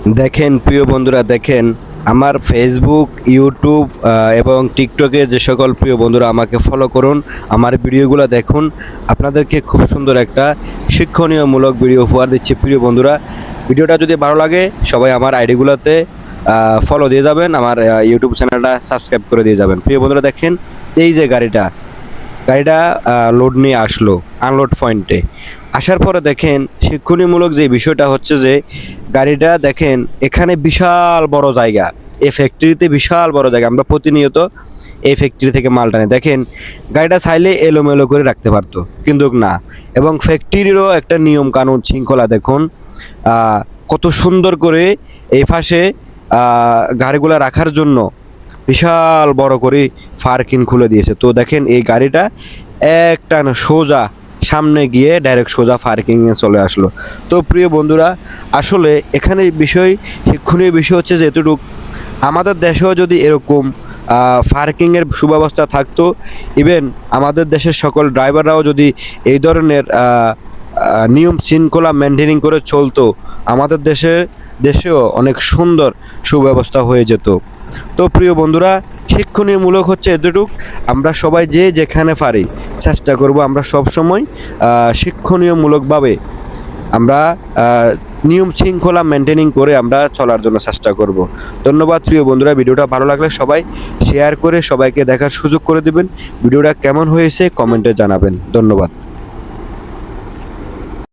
দেখেন প্রিয় বন্ধুরা, দেখেন আমার ফেসবুক, ইউটিউব এবং টিকটকে যে সকল প্রিয় বন্ধুরা আমাকে ফলো করুন, আমার ভিডিওগুলো দেখুন। আপনাদেরকে খুব সুন্দর একটা শিক্ষণীয়মূলক ভিডিও উপহার দিচ্ছি প্রিয় বন্ধুরা। ভিডিওটা যদি ভালো লাগে সবাই আমার আইডিগুলোতে ফলো দিয়ে যাবেন, আমার ইউটিউব চ্যানেলটা সাবস্ক্রাইব করে দিয়ে যাবেন। প্রিয় বন্ধুরা দেখেন, এই যে গাড়িটা লোড নিয়ে আসলো আনলোড পয়েন্টে। আসার পরে দেখেন শিক্ষণীয়মূলক যে বিষয়টা হচ্ছে যে গাড়িটা দেখেন এখানে বিশাল বড় জায়গা, এই ফ্যাক্টরিতে বিশাল বড় জায়গা। আমরা প্রতিনিয়ত এই ফ্যাক্টরি থেকে মাল টানি। দেখেন গাড়িটা চাইলে এলোমেলো করে রাখতে পারতো, কিন্তু না। এবং ফ্যাক্টরিরও একটা নিয়ম কানুন শৃঙ্খলা দেখুন, কত সুন্দর করে এই পাশে গাড়িগুলো রাখার জন্য বিশাল বড় করে পার্কিং খুলে দিয়েছে। তো দেখেন এই গাড়িটা একটা না সোজা সামনে গিয়ে ডাইরেক্ট সোজা পার্কিংয়ে চলে আসলো। তো প্রিয় বন্ধুরা, আসলে এখানে শিক্ষণীয় বিষয় হচ্ছে যে এতটুকু আমাদের দেশেও যদি এরকম পার্কিংয়ের সুব্যবস্থা থাকতো, ইভেন আমাদের দেশের সকল ড্রাইভাররাও যদি এই ধরনের নিয়ম শৃঙ্খলা মেনটেনিং করে চলতো, আমাদের দেশেও অনেক সুন্দর সুব্যবস্থা হয়ে যেত। তো প্রিয় বন্ধুরা, শিক্ষণীয়মূলক হচ্ছে এতটুক, আমরা সবাই যে যেখানে পারি চেষ্টা করব আমরা সবসময় শিক্ষণীয়মূলকভাবে আমরা নিয়ম শৃঙ্খলা মেনটেনিং করে আমরা চলার জন্য চেষ্টা করব। ধন্যবাদ প্রিয় বন্ধুরা। ভিডিওটা ভালো লাগলে সবাই শেয়ার করে সবাইকে দেখার সুযোগ করে দেবেন। ভিডিওটা কেমন হয়েছে কমেন্টে জানাবেন। ধন্যবাদ।